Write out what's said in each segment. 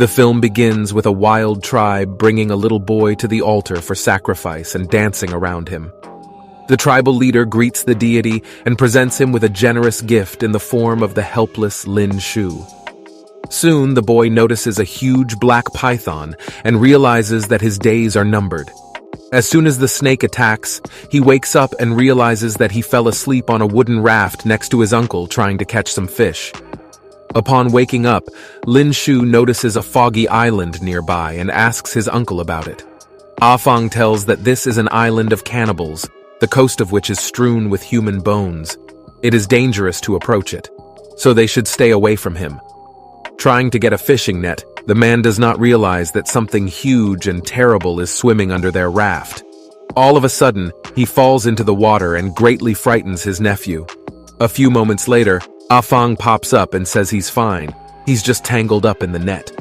The film begins with a wild tribe bringing a little boy to the altar for sacrifice and dancing around him. The tribal leader greets the deity and presents him with a generous gift in the form of the helpless Lin Shu. Soon, the boy notices a huge black python and realizes that his days are numbered. As soon as the snake attacks, he wakes up and realizes that he fell asleep on a wooden raft next to his uncle trying to catch some fish. Upon waking up, Lin Shu notices a foggy island nearby and asks his uncle about it. Afang tells that this is an island of cannibals, the coast of which is strewn with human bones. It is dangerous to approach it, so they should stay away from him. Trying to get a fishing net, the man does not realize that something huge and terrible is swimming under their raft. All of a sudden, he falls into the water and greatly frightens his nephew. A few moments later, Afang pops up and says he's fine. He's just tangled up in the net.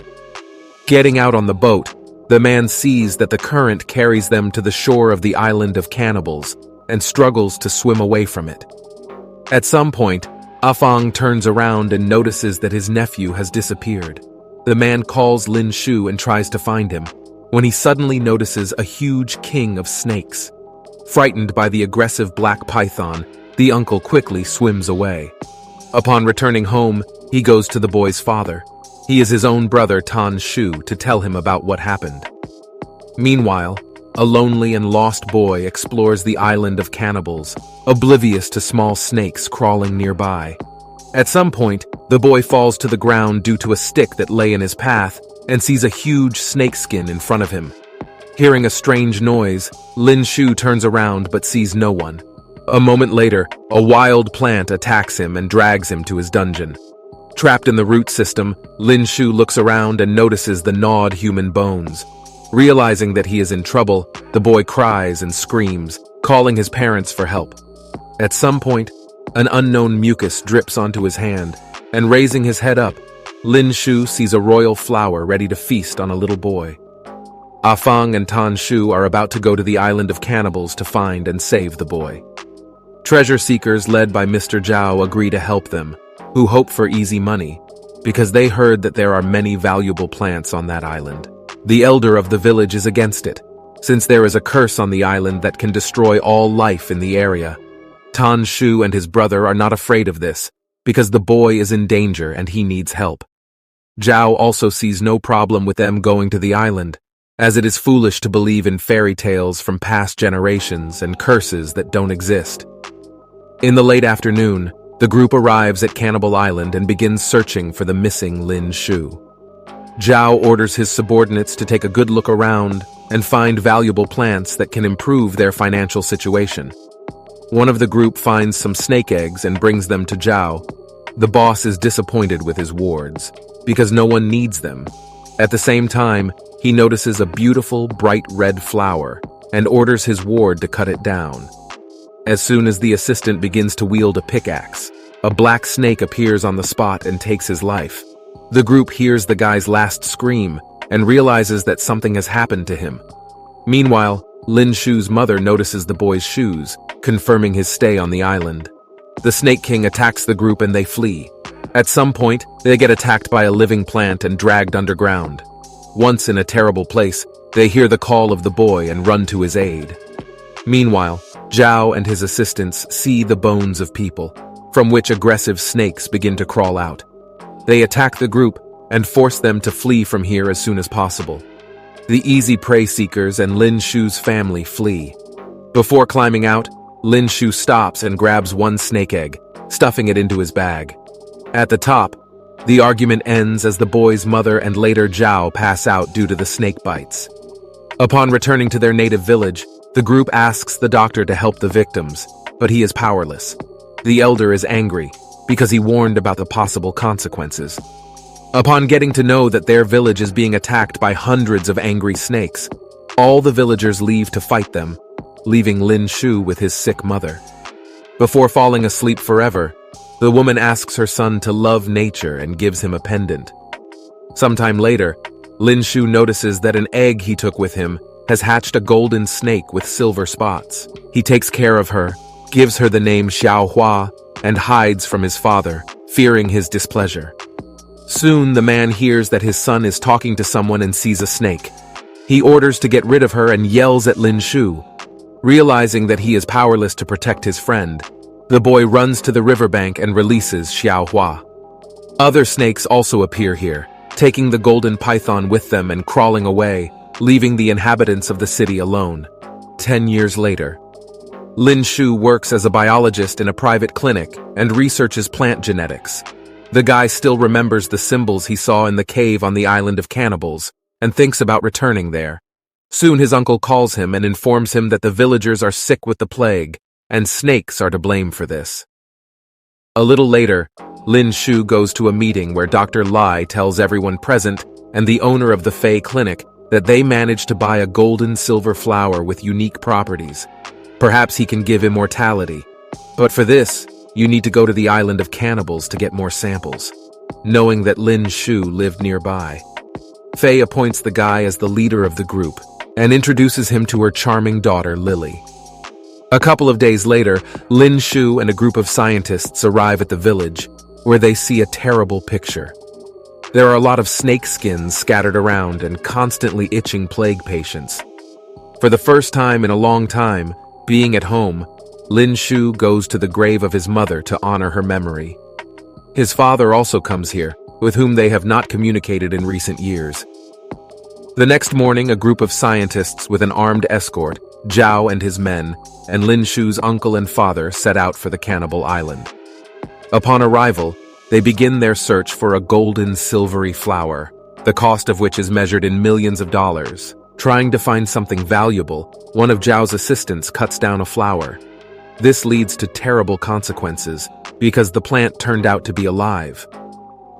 Getting out on the boat, the man sees that the current carries them to the shore of the island of cannibals and struggles to swim away from it. At some point, Afang turns around and notices that his nephew has disappeared. The man calls Lin Shu and tries to find him, when he suddenly notices a huge king of snakes. Frightened by the aggressive black python, the uncle quickly swims away. Upon returning home, he goes to the boy's father. He is his own brother Tan Shu to tell him about what happened. Meanwhile, a lonely and lost boy explores the island of cannibals, oblivious to small snakes crawling nearby. At some point, the boy falls to the ground due to a stick that lay in his path and sees a huge snakeskin in front of him. Hearing a strange noise, Lin Shu turns around but sees no one. A moment later, a wild plant attacks him and drags him to his dungeon. Trapped in the root system, Lin Shu looks around and notices the gnawed human bones. Realizing that he is in trouble, the boy cries and screams, calling his parents for help. At some point, an unknown mucus drips onto his hand, and raising his head up, Lin Shu sees a royal flower ready to feast on a little boy. Afang and Tan Shu are about to go to the island of cannibals to find and save the boy. Treasure seekers led by Mr. Zhao agree to help them, who hope for easy money, because they heard that there are many valuable plants on that island. The elder of the village is against it, since there is a curse on the island that can destroy all life in the area. Tan Shu and his brother are not afraid of this, because the boy is in danger and he needs help. Zhao also sees no problem with them going to the island, as it is foolish to believe in fairy tales from past generations and curses that don't exist. In the late afternoon, the group arrives at Cannibal Island and begins searching for the missing Lin Shu. Zhao orders his subordinates to take a good look around and find valuable plants that can improve their financial situation. One of the group finds some snake eggs and brings them to Zhao. The boss is disappointed with his wards, because no one needs them. At the same time, he notices a beautiful, bright red flower and orders his ward to cut it down. As soon as the assistant begins to wield a pickaxe, a black snake appears on the spot and takes his life. The group hears the guy's last scream and realizes that something has happened to him. Meanwhile, Lin Shu's mother notices the boy's shoes, confirming his stay on the island. The Snake King attacks the group and they flee. At some point, they get attacked by a living plant and dragged underground. Once in a terrible place, they hear the call of the boy and run to his aid. Meanwhile, Zhao and his assistants see the bones of people, from which aggressive snakes begin to crawl out. They attack the group and force them to flee from here as soon as possible. The easy prey seekers and Lin Shu's family flee. Before climbing out, Lin Shu stops and grabs one snake egg, stuffing it into his bag. At the top, the argument ends as the boy's mother and later Zhao pass out due to the snake bites. Upon returning to their native village, the group asks the doctor to help the victims, but he is powerless. The elder is angry because he warned about the possible consequences. Upon getting to know that their village is being attacked by hundreds of angry snakes, all the villagers leave to fight them, leaving Lin Shu with his sick mother. Before falling asleep forever, the woman asks her son to love nature and gives him a pendant. Sometime later, Lin Shu notices that an egg he took with him has hatched a golden snake with silver spots. He takes care of her, gives her the name Xiao Hua, and hides from his father, fearing his displeasure. Soon, the man hears that his son is talking to someone and sees a snake. He orders to get rid of her and yells at Lin Shu. Realizing that he is powerless to protect his friend, the boy runs to the riverbank and releases Xiao Hua. Other snakes also appear here, taking the golden python with them and crawling away, leaving the inhabitants of the city alone. 10 years later, Lin Shu works as a biologist in a private clinic and researches plant genetics. The guy still remembers the symbols he saw in the cave on the island of cannibals and thinks about returning there. Soon his uncle calls him and informs him that the villagers are sick with the plague, and snakes are to blame for this. A little later, Lin Shu goes to a meeting where Dr. Lai tells everyone present and the owner of the Fei Clinic that they managed to buy a golden silver flower with unique properties. Perhaps he can give immortality. But for this, you need to go to the island of cannibals to get more samples. Knowing that Lin Shu lived nearby, Fei appoints the guy as the leader of the group and introduces him to her charming daughter, Lily. A couple of days later, Lin Shu and a group of scientists arrive at the village, where they see a terrible picture. There are a lot of snake skins scattered around and constantly itching plague patients. For the first time in a long time, being at home, Lin Shu goes to the grave of his mother to honor her memory. His father also comes here, with whom they have not communicated in recent years. The next morning, a group of scientists with an armed escort, Zhao and his men, and Lin Shu's uncle and father set out for the cannibal island. Upon arrival, they begin their search for a golden silvery flower, the cost of which is measured in millions of dollars. Trying to find something valuable, one of Zhao's assistants cuts down a flower. This leads to terrible consequences, because the plant turned out to be alive.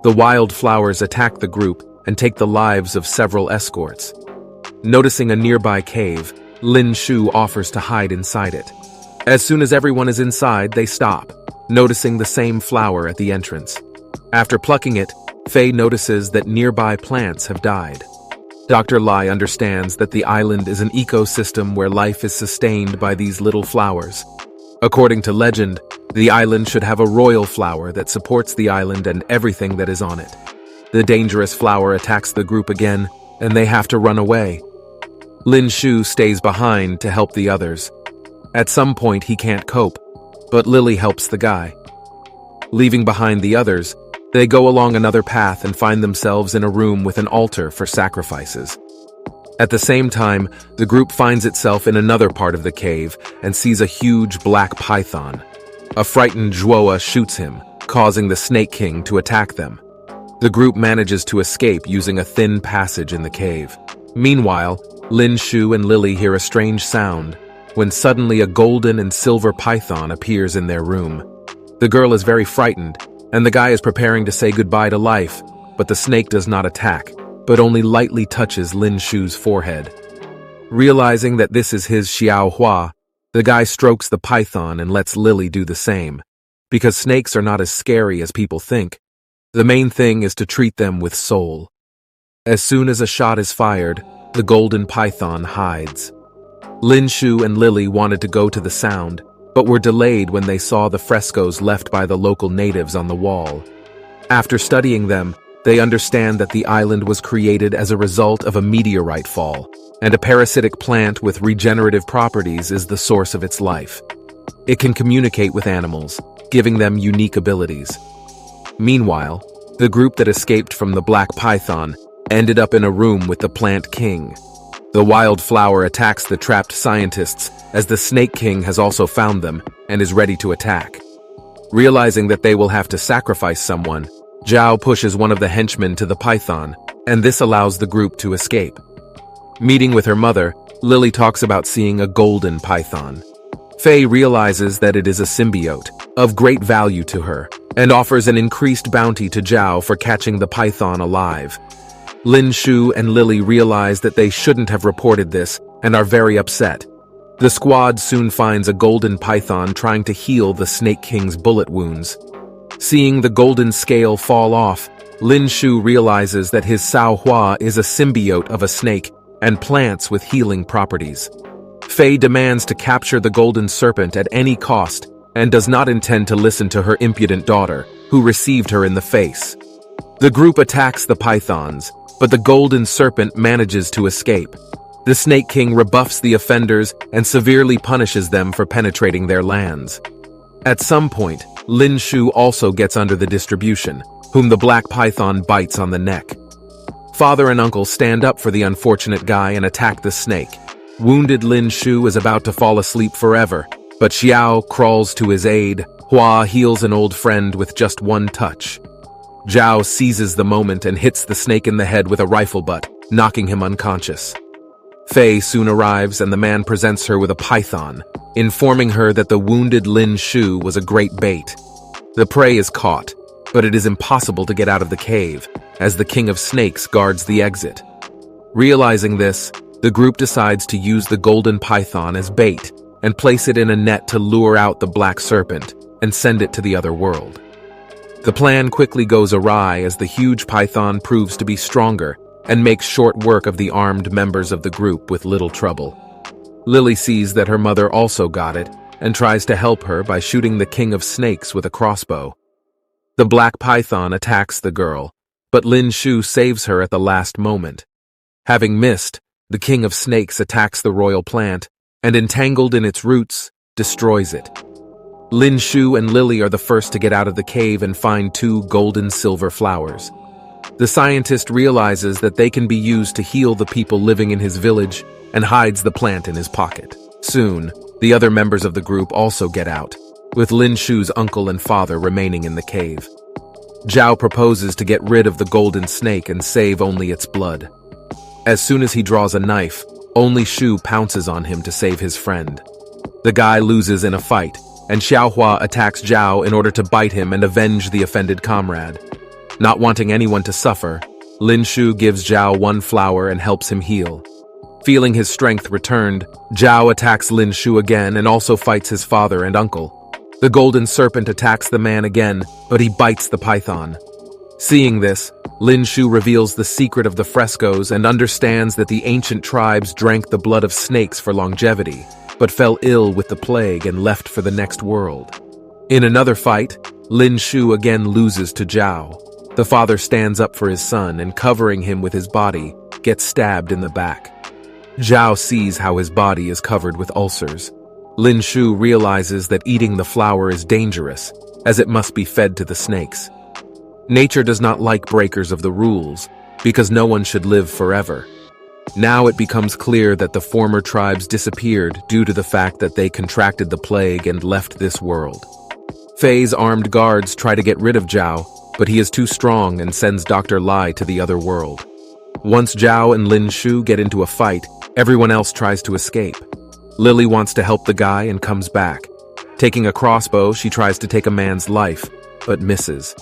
The wild flowers attack the group and take the lives of several escorts. Noticing a nearby cave, Lin Shu offers to hide inside it. As soon as everyone is inside, they stop, noticing the same flower at the entrance. After plucking it, Fei notices that nearby plants have died. Dr. Lai understands that the island is an ecosystem where life is sustained by these little flowers. According to legend, the island should have a royal flower that supports the island and everything that is on it. The dangerous flower attacks the group again, and they have to run away. Lin Shu stays behind to help the others. At some point, he can't cope, but Lily helps the guy. Leaving behind the others, they go along another path and find themselves in a room with an altar for sacrifices. At the same time, the group finds itself in another part of the cave and sees a huge black python. A frightened Zhuo shoots him, causing the Snake King to attack them. The group manages to escape using a thin passage in the cave. Meanwhile, Lin Shu and Lily hear a strange sound, when suddenly a golden and silver python appears in their room. The girl is very frightened, and the guy is preparing to say goodbye to life, but the snake does not attack, but only lightly touches Lin Shu's forehead. Realizing that this is his Xiao Hua, the guy strokes the python and lets Lily do the same. Because snakes are not as scary as people think, the main thing is to treat them with soul. As soon as a shot is fired, the golden python hides. Lin Shu and Lily wanted to go to the sound, but were delayed when they saw the frescoes left by the local natives on the wall. After studying them, they understand that the island was created as a result of a meteorite fall, and a parasitic plant with regenerative properties is the source of its life. It can communicate with animals, giving them unique abilities. Meanwhile, the group that escaped from the black python ended up in a room with the Plant King. The wild flower attacks the trapped scientists, as the Snake King has also found them and is ready to attack. Realizing that they will have to sacrifice someone, Zhao pushes one of the henchmen to the python, and this allows the group to escape. Meeting with her mother, Lily talks about seeing a golden python. Fei realizes that it is a symbiote, of great value to her, and offers an increased bounty to Zhao for catching the python alive. Lin Shu and Lily realize that they shouldn't have reported this and are very upset. The squad soon finds a golden python trying to heal the Snake King's bullet wounds. Seeing the golden scale fall off, Lin Shu realizes that his Sao Hua is a symbiote of a snake and plants with healing properties. Fei demands to capture the golden serpent at any cost and does not intend to listen to her impudent daughter, who received her in the face. The group attacks the pythons, but the golden serpent manages to escape. The Snake King rebuffs the offenders and severely punishes them for penetrating their lands. At some point, Lin Shu also gets under the distribution, whom the black python bites on the neck. Father and uncle stand up for the unfortunate guy and attack the snake. Wounded Lin Shu is about to fall asleep forever, but Xiao crawls to his aid. Hua heals an old friend with just one touch. Zhao seizes the moment and hits the snake in the head with a rifle butt, knocking him unconscious. Fei soon arrives and the man presents her with a python, informing her that the wounded Lin Shu was a great bait. The prey is caught, but it is impossible to get out of the cave, as the King of Snakes guards the exit. Realizing this, the group decides to use the golden python as bait and place it in a net to lure out the black serpent and send it to the other world. The plan quickly goes awry as the huge python proves to be stronger and makes short work of the armed members of the group with little trouble. Lily sees that her mother also got it and tries to help her by shooting the King of Snakes with a crossbow. The black python attacks the girl, but Lin Shu saves her at the last moment. Having missed, the King of Snakes attacks the royal plant and, entangled in its roots, destroys it. Lin Shu and Lily are the first to get out of the cave and find two golden silver flowers. The scientist realizes that they can be used to heal the people living in his village and hides the plant in his pocket. Soon, the other members of the group also get out, with Lin Shu's uncle and father remaining in the cave. Zhao proposes to get rid of the golden snake and save only its blood. As soon as he draws a knife, only Shu pounces on him to save his friend. The guy loses in a fight, and Xiaohua attacks Zhao in order to bite him and avenge the offended comrade. Not wanting anyone to suffer, Lin Shu gives Zhao one flower and helps him heal. Feeling his strength returned, Zhao attacks Lin Shu again and also fights his father and uncle. The golden serpent attacks the man again, but he bites the python. Seeing this, Lin Shu reveals the secret of the frescoes and understands that the ancient tribes drank the blood of snakes for longevity, but fell ill with the plague and left for the next world. In another fight, Lin Shu again loses to Zhao. The father stands up for his son and, covering him with his body, gets stabbed in the back. Zhao sees how his body is covered with ulcers. Lin Shu realizes that eating the flower is dangerous, as it must be fed to the snakes. Nature does not like breakers of the rules, because no one should live forever. Now it becomes clear that the former tribes disappeared due to the fact that they contracted the plague and left this world. Fei's armed guards try to get rid of Zhao, but he is too strong and sends Dr. Lai to the other world. Once Zhao and Lin Shu get into a fight, everyone else tries to escape. Lily wants to help the guy and comes back. Taking a crossbow, she tries to take a man's life, but misses.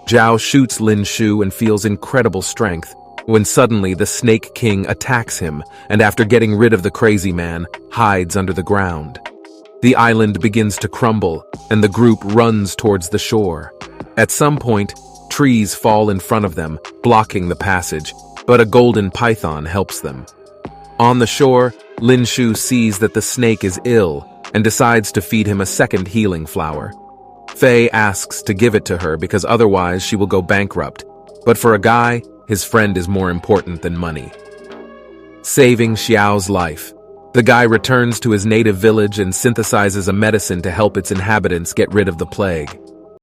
Zhao shoots Lin Shu and feels incredible strength, when suddenly the Snake King attacks him and, after getting rid of the crazy man, hides under the ground. The island begins to crumble and the group runs towards the shore. At some point, trees fall in front of them, blocking the passage, but a golden python helps them. On the shore, Lin Shu sees that the snake is ill and decides to feed him a second healing flower. Fei asks to give it to her because otherwise she will go bankrupt, but for a guy, his friend is more important than money. Saving Xiao's life, the guy returns to his native village and synthesizes a medicine to help its inhabitants get rid of the plague.